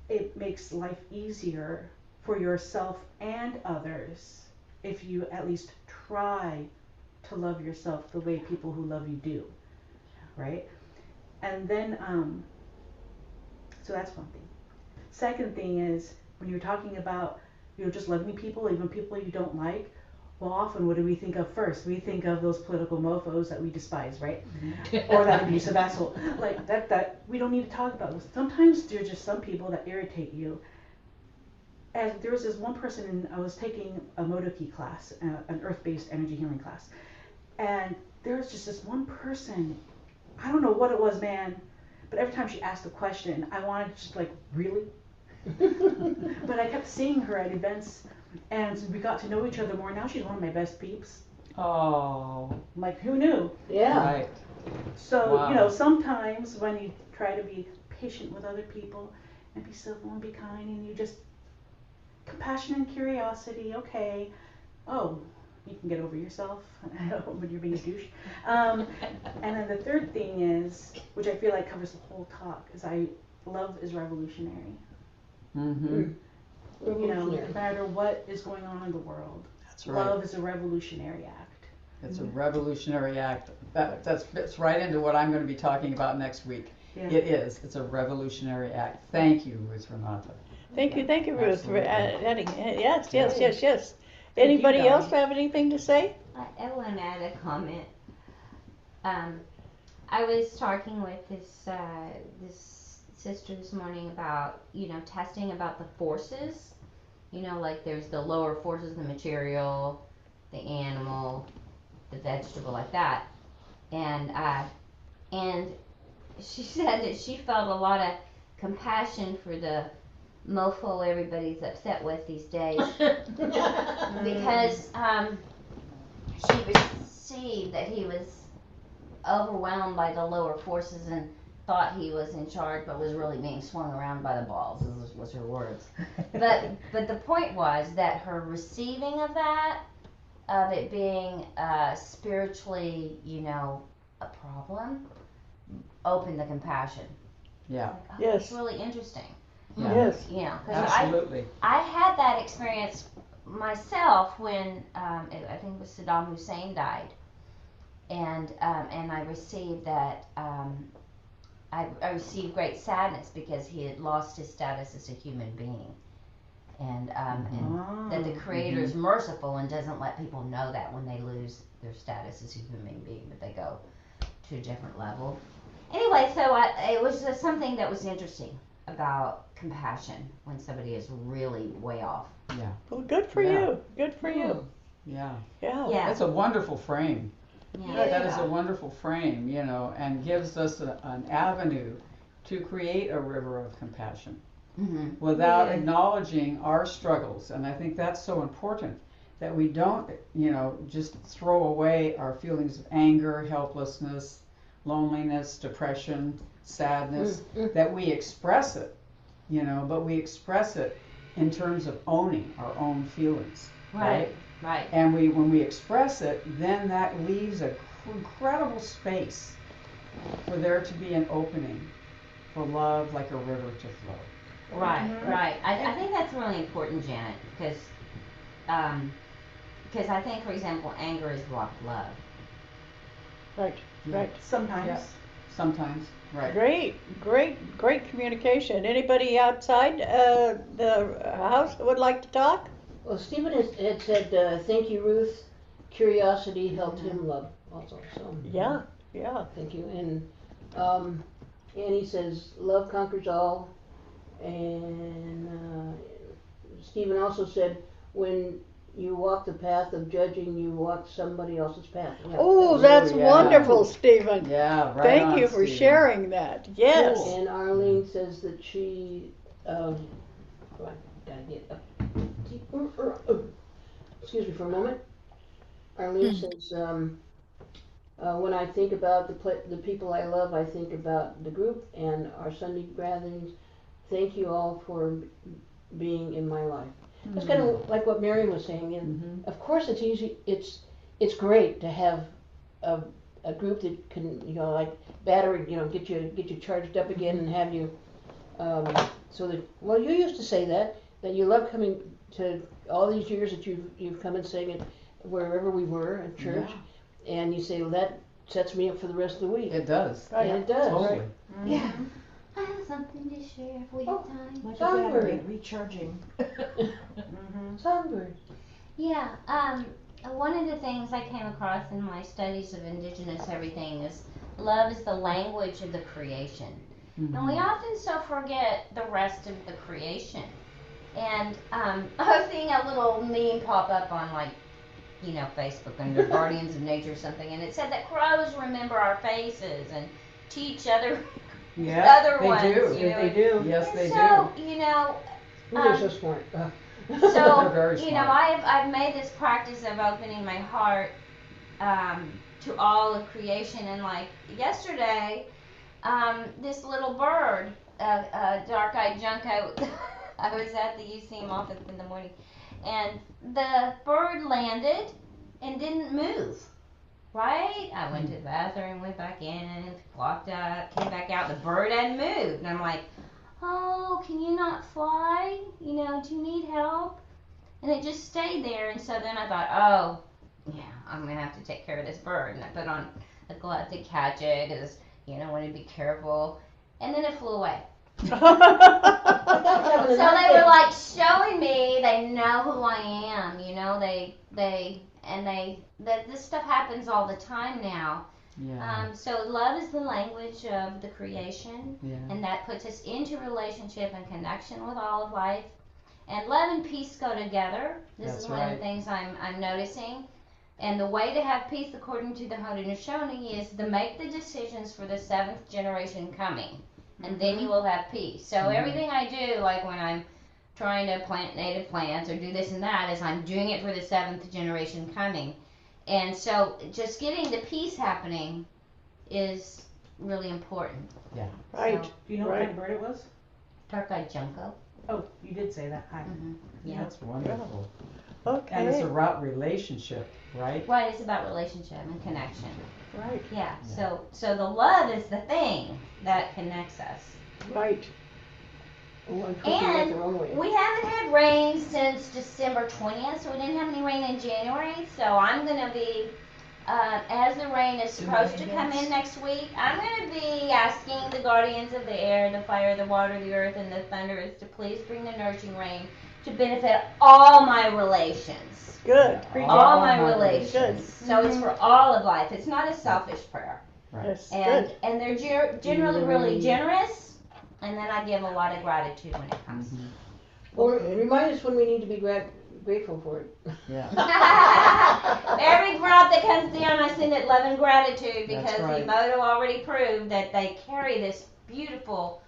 Speaker 5: it makes life easier for yourself and others if you at least try to love yourself the way people who love you do, right? And then, so that's one thing. Second thing is, when you're talking about, just loving people, even people you don't like, well, often what do we think of first? We think of those political mofos that we despise, right? Or that abusive asshole. Like, that we don't need to talk about. Sometimes there's just some people that irritate you. And there was this one person, I was taking a Modoki class, an earth-based energy healing class. And there was just this one person, I don't know what it was, man, but every time she asked a question, I wanted to just like, really? But I kept seeing her at events, and we got to know each other more. Now she's one of my best peeps.
Speaker 2: Oh.
Speaker 5: Like, who knew?
Speaker 4: Yeah.
Speaker 2: Right.
Speaker 5: So,
Speaker 2: Wow.
Speaker 5: sometimes when you try to be patient with other people and be civil and be kind, and you just, compassion and curiosity, okay. Oh, you can get over yourself when you're being a douche. And then the third thing is, which I feel like covers the whole talk, is love is revolutionary.
Speaker 2: Mm-hmm.
Speaker 5: No matter what is going on in the world,
Speaker 2: That's right.
Speaker 5: love is a revolutionary act.
Speaker 2: It's a revolutionary act. That fits right into what I'm going to be talking about next week.
Speaker 5: Yeah.
Speaker 2: It is. It's a revolutionary act. Thank you, Ruth Renata.
Speaker 1: Thank you, Ruth, for
Speaker 2: Absolutely.
Speaker 1: adding. Yes.
Speaker 5: Thank
Speaker 1: Anybody
Speaker 5: you,
Speaker 1: else
Speaker 5: Dawn.
Speaker 1: have anything to say?
Speaker 8: I want to add a comment. I was talking with this sister this morning about, testing about the forces. Like there's the lower forces, the material, the animal, the vegetable, like that. And she said that she felt a lot of compassion for the mofo everybody's upset with these days because she received that he was overwhelmed by the lower forces and thought he was in charge but was really being swung around by the balls, was her words. But the point was that her receiving of that, of it being spiritually, a problem, opened the compassion.
Speaker 2: Yeah.
Speaker 8: Like, oh,
Speaker 1: Yes.
Speaker 8: It's really interesting.
Speaker 2: Yeah.
Speaker 1: Yes.
Speaker 8: 'Cause
Speaker 2: Absolutely.
Speaker 8: I had that experience myself when I think it was Saddam Hussein died, and I received that. I received great sadness because he had lost his status as a human being, and that the Creator is merciful and doesn't let people know that when they lose their status as a human being, but they go to a different level. Anyway, so it was just something that was interesting about compassion when somebody is really way off.
Speaker 2: Yeah.
Speaker 1: Well, good for
Speaker 2: Yeah.
Speaker 1: you. Good for you.
Speaker 2: Yeah.
Speaker 1: Yeah.
Speaker 8: Yeah.
Speaker 2: That's a wonderful frame.
Speaker 8: Yeah.
Speaker 2: That is a wonderful frame, and gives us an avenue to create a river of compassion. without
Speaker 1: Yeah.
Speaker 2: acknowledging our struggles. And I think that's so important that we don't, just throw away our feelings of anger, helplessness, loneliness, depression, sadness, that we express it, but we express it in terms of owning our own feelings.
Speaker 8: Right.
Speaker 2: And when we express it, then that leaves an incredible space for there to be an opening for love like a river to flow.
Speaker 8: Right. I think that's really important, Janet, because I think, for example, anger is blocked love.
Speaker 1: Right.
Speaker 5: Sometimes.
Speaker 2: Yeah. Sometimes, right.
Speaker 1: Great communication. Anybody outside the house that would like to talk?
Speaker 4: Well, Stephen had said, thank you, Ruth. Curiosity helped him love also. So
Speaker 1: Yeah.
Speaker 4: thank you. And Annie says, love conquers all. And Stephen also said, when you walk the path of judging, you walk somebody else's path. Yeah,
Speaker 1: Oh, that's
Speaker 2: yeah.
Speaker 1: wonderful, Stephen.
Speaker 2: Yeah, right.
Speaker 1: Thank you for
Speaker 2: Stephen.
Speaker 1: sharing that. Yes.
Speaker 2: Cool.
Speaker 4: And Arlene says that she, I gotta get up. Excuse me for a moment. Arlene says, when I think about the people I love, I think about the group and our Sunday gatherings. Thank you all for being in my life. That's kind of like what Mary was saying. And of course, it's easy. It's great to have a group that can, like battery, get you charged up again and have you. So that, well, you used to say that you love coming to all these years that you've come and sang it wherever we were at church, and you say, well, that sets me up for the rest of the week.
Speaker 2: It does.
Speaker 4: And it does.
Speaker 2: Totally.
Speaker 4: Yeah.
Speaker 8: I have something to share for you, time.
Speaker 3: Like
Speaker 4: Songbird.
Speaker 3: recharging.
Speaker 4: Songbird.
Speaker 8: Yeah, one of the things I came across in my studies of indigenous everything is love is the language of the creation. And we often so forget the rest of the creation. And I was seeing a little meme pop up on Facebook under Guardians of Nature or something, and it said that crows remember our faces and teach other
Speaker 2: Yeah,
Speaker 8: ones.
Speaker 2: they do.
Speaker 5: They do.
Speaker 2: Yes,
Speaker 8: And
Speaker 2: they
Speaker 8: so,
Speaker 4: They're so smart.
Speaker 8: so
Speaker 2: They're very smart.
Speaker 8: I've made this practice of opening my heart to all of creation, and like yesterday, this little bird, dark-eyed junco, I was at the UCM office in the morning, and the bird landed and didn't move. Right? I went to the bathroom, went back in, walked up, came back out. The bird hadn't moved, and I'm like, "Oh, can you not fly? Do you need help?" And it just stayed there. And so then I thought, "Oh, yeah, I'm gonna have to take care of this bird." And I put on a glove to catch it, because I wanted to be careful. And then it flew away. So they were like showing me they know who I am. This stuff happens all the time now.
Speaker 2: Yeah.
Speaker 8: So love is the language of the creation,
Speaker 2: Yeah.
Speaker 8: and that puts us into relationship and connection with all of life. And love and peace go together. This
Speaker 2: That's
Speaker 8: is one of
Speaker 2: right.
Speaker 8: the things I'm noticing. And the way to have peace, according to the Haudenosaunee, is to make the decisions for the seventh generation coming, and then you will have peace. So everything I do, like when I'm trying to plant native plants or do this and that, is I'm doing it for the seventh generation coming. And so just getting the peace happening is really important.
Speaker 2: Yeah.
Speaker 1: Right.
Speaker 8: So,
Speaker 5: Do you know what kind of bird it was?
Speaker 8: dark-eyed junco.
Speaker 5: Oh, you did say that. Hi.
Speaker 8: Yeah.
Speaker 2: That's wonderful.
Speaker 1: Okay.
Speaker 2: And it's about relationship, right?
Speaker 8: Right, it's about relationship and connection.
Speaker 1: Right.
Speaker 8: Yeah. So the love is the thing that connects us.
Speaker 1: Right.
Speaker 4: Oh, I'm twisting it the wrong way.
Speaker 8: We haven't had rain since December 20th, so we didn't have any rain in January. So I'm going to be, as the rain is supposed to come in next week, I'm going to be asking the guardians of the air, the fire, the water, the earth, and the thunderers to please bring the nourishing rain to benefit all my relations.
Speaker 1: Good.
Speaker 8: All my relations.
Speaker 1: Good.
Speaker 8: So it's for all of life. It's not a selfish prayer.
Speaker 1: Yes.
Speaker 8: And
Speaker 1: Good.
Speaker 8: and they're generally really generous. And then I give a lot of gratitude when it comes.
Speaker 4: Or remind us when we need to be grateful for it.
Speaker 2: Yeah.
Speaker 8: Every drop that comes down, I send it love and gratitude, because
Speaker 2: That's right.
Speaker 8: the motto already proved that they carry this beautiful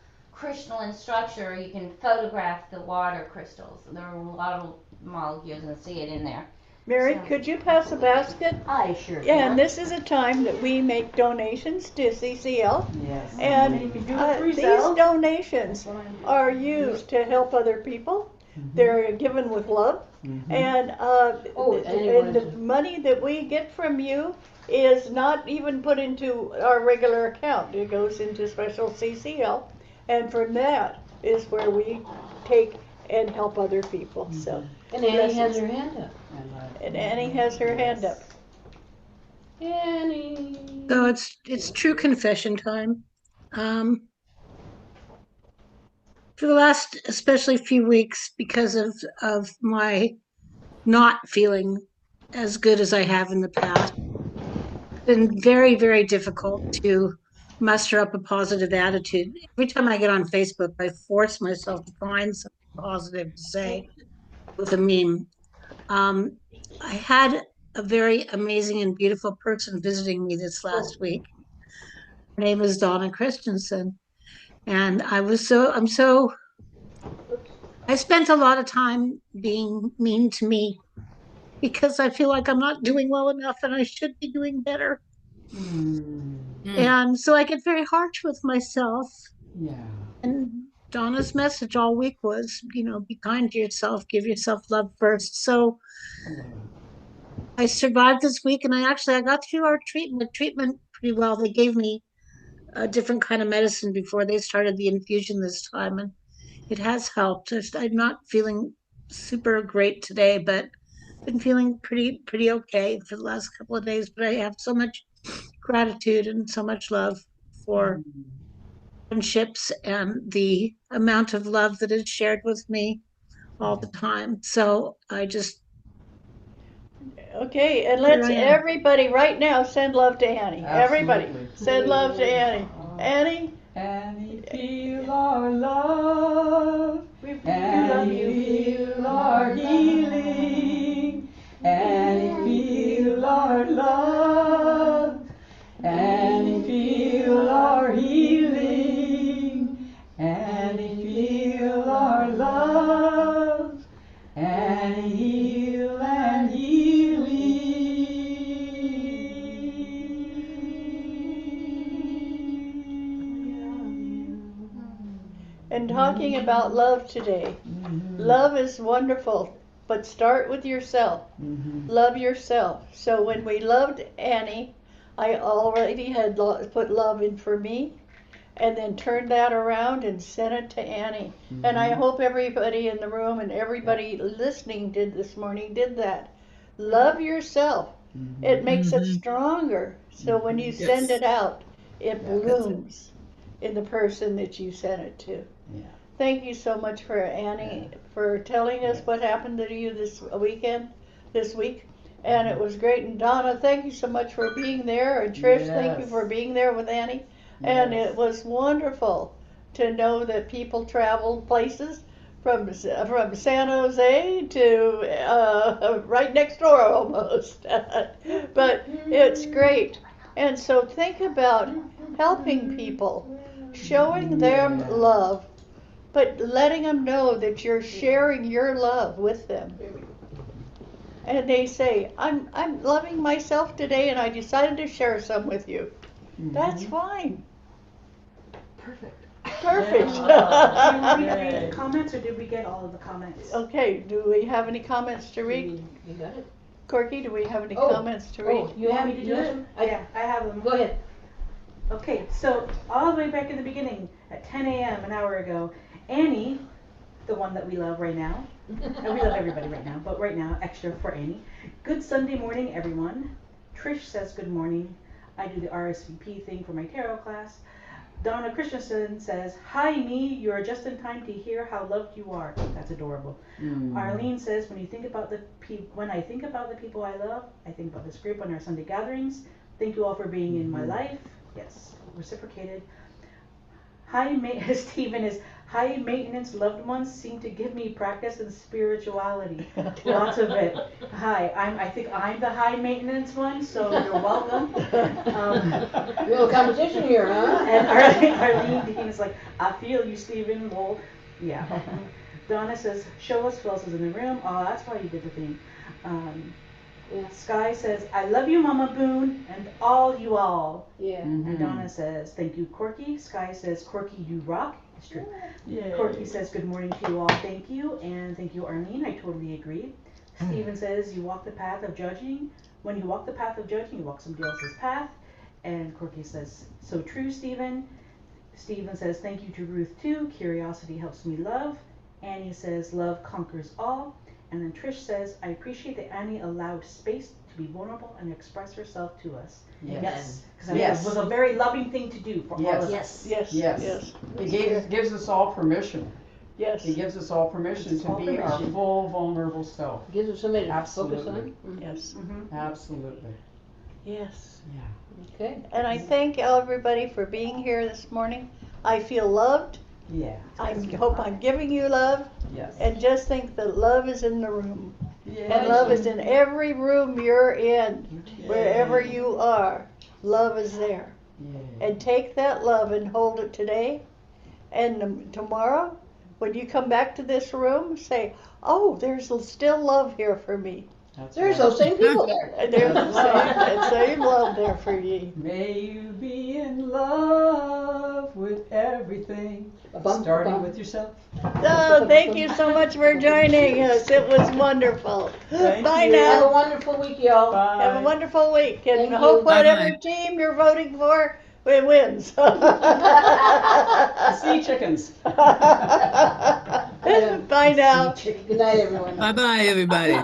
Speaker 8: crystalline structure. You can photograph the water crystals. There are a lot of molecules and see it in there.
Speaker 1: Mary,
Speaker 8: So-
Speaker 1: could you pass a basket?
Speaker 4: I sure
Speaker 1: Yeah,
Speaker 4: can.
Speaker 1: and this is a time that we make donations to CCL.
Speaker 2: Yes.
Speaker 1: And
Speaker 5: you can do it for
Speaker 1: these
Speaker 5: yourself.
Speaker 1: donations
Speaker 5: That's what I'm doing.
Speaker 1: are used to help other people.
Speaker 2: Mhm.
Speaker 1: They're given with love.
Speaker 2: Mhm.
Speaker 1: And,
Speaker 4: Oh,
Speaker 1: and the money that we get from you is not even put into our regular account. It goes into special CCL. And from that is where we take and help other people. So,
Speaker 4: And Annie has her hand up.
Speaker 1: and Annie has her hand up.
Speaker 4: Annie.
Speaker 7: So it's true confession time. Um, for the last, especially few weeks, because of my not feeling as good as I have in the past, it's been very, very difficult to muster up a positive attitude. Every time I get on Facebook, I force myself to find something positive to say with a meme. I had a very amazing and beautiful person visiting me this last week. Her name is Donna Christensen. And I spent a lot of time being mean to me because I feel like I'm not doing well enough and I should be doing better.
Speaker 2: Mm.
Speaker 7: And so I get very harsh with myself.
Speaker 2: Yeah.
Speaker 7: And Donna's message all week was, be kind to yourself, give yourself love first. So I survived this week and I got through our treatment pretty well. They gave me a different kind of medicine before they started the infusion this time. And it has helped. I'm not feeling super great today, but been feeling pretty okay for the last couple of days. But I have so much gratitude and so much love for friendships and the amount of love that is shared with me all the time. So I just
Speaker 1: Okay, and let's
Speaker 7: Here I am.
Speaker 1: everybody right now send love to Annie. Everybody
Speaker 2: Absolutely.
Speaker 1: send love to Annie. Annie,
Speaker 2: Annie, feel our love. Annie, feel our healing. Annie, feel our love. Annie, feel our healing. Annie, feel our love. Annie, heal and
Speaker 1: and talking about love today.
Speaker 2: Mm-hmm.
Speaker 1: Love is wonderful, but start with yourself.
Speaker 2: Mm-hmm.
Speaker 1: Love yourself. So when we loved Annie, I already had put love in for me, and then turned that around and sent it to Annie.
Speaker 2: Mm-hmm.
Speaker 1: And I hope everybody in the room and everybody listening this morning did that. Love yourself.
Speaker 2: Mm-hmm.
Speaker 1: It makes it
Speaker 7: Mhm.
Speaker 1: stronger. So when you send it out, it
Speaker 2: Yeah.
Speaker 1: blooms in the person that you sent it to.
Speaker 2: Yeah.
Speaker 1: Thank you so much for Annie for telling us what happened to you this week. And it was great. And Donna, thank you so much for being there. And Trish, thank you
Speaker 2: Yes.
Speaker 1: for being there with Annie. And
Speaker 2: Yes.
Speaker 1: it was wonderful to know that people traveled places from San Jose to right next door almost. But it's great. And so think about helping people, showing them
Speaker 2: Yeah.
Speaker 1: love, but letting them know that you're sharing your love with them. And they say, I'm loving myself today and I decided to share some with you.
Speaker 2: Mm-hmm.
Speaker 1: That's fine.
Speaker 5: Perfect.
Speaker 1: Perfect.
Speaker 5: Do you want me to
Speaker 2: Yay.
Speaker 5: read the comments, or did we get all of the comments?
Speaker 1: Okay, do we have any comments to read?
Speaker 4: You got it?
Speaker 1: Corky, do we have any
Speaker 4: Oh.
Speaker 1: comments to read?
Speaker 4: Oh, you have
Speaker 5: me to
Speaker 4: you
Speaker 5: do
Speaker 4: have
Speaker 5: it?
Speaker 4: some?
Speaker 5: Yeah, I have them.
Speaker 4: Go ahead.
Speaker 5: Okay, so all the way back in the beginning, at 10 a.m. an hour ago, Annie, the one that we love right now, and we love everybody right now, but right now, extra for Annie. Good Sunday morning, everyone. Trish says good morning. I do the RSVP thing for my tarot class. Donna Christensen says, hi, me, you are just in time to hear how loved you are. That's adorable.
Speaker 2: Mm.
Speaker 5: Arlene says, when I think about the people I love, I think about this group and our Sunday gatherings. Thank you all for being in my life. Yes, reciprocated. Hi, Stephen is, high maintenance loved ones seem to give me practice in spirituality. Lots of it. Hi, I think I'm the high maintenance one, so you're welcome.
Speaker 4: Little competition here, huh?
Speaker 5: And Arlene Dean is like, I feel you, Stephen. Well, yeah. Donna says, show us who else is in the room. Oh, that's why you did the thing.
Speaker 4: Yeah.
Speaker 5: Sky says, I love you, Mama Boon, and all you all.
Speaker 4: Yeah.
Speaker 5: And Donna says, thank you, Corky. Sky says, Corky, you rock. It's true. Corky says, good morning to you all. Thank you. And thank you, Arlene. I totally agree. Stephen says, you walk the path of judging. When you walk the path of judging, you walk somebody else's path. And Corky says, so true, Stephen. Stephen says, thank you to Ruth, too. Curiosity helps me love. Annie says, love conquers all. And then Trish says, I appreciate that Annie allowed space to be vulnerable and express herself to us. Yes. Because it was a very loving thing to do for all of us.
Speaker 1: Yes.
Speaker 2: It gives us all permission.
Speaker 1: Yes.
Speaker 2: It gives us all permission to be our full vulnerable self.
Speaker 4: Gives us somebody to
Speaker 2: Absolutely.
Speaker 4: focus on.
Speaker 1: Yes.
Speaker 2: Absolutely.
Speaker 1: Yes.
Speaker 2: Yeah.
Speaker 4: Okay.
Speaker 1: And I thank everybody for being here this morning. I feel loved.
Speaker 2: Yeah.
Speaker 1: I hope I'm giving you love.
Speaker 2: Yes.
Speaker 1: And just think that love is in the room.
Speaker 2: Yeah.
Speaker 1: And love is in every room you're in, wherever you are. Love is there.
Speaker 2: Yeah.
Speaker 1: And take that love and hold it today. And tomorrow, when you come back to this room, say, oh, there's still love here for me.
Speaker 4: There's those same people there.
Speaker 1: And there's the same love there for you.
Speaker 2: May you be in love with everything, starting with yourself.
Speaker 1: Oh, thank you so much for joining us. It was wonderful. Bye
Speaker 2: you.
Speaker 1: now.
Speaker 4: Have a wonderful week, y'all.
Speaker 2: Bye.
Speaker 1: Have a wonderful week. And
Speaker 4: Thank you.
Speaker 1: hope whatever
Speaker 6: Bye-bye.
Speaker 1: team you're voting for, it wins.
Speaker 2: Sea chickens.
Speaker 1: Bye now.
Speaker 4: Good night, everyone.
Speaker 6: Bye-bye, everybody.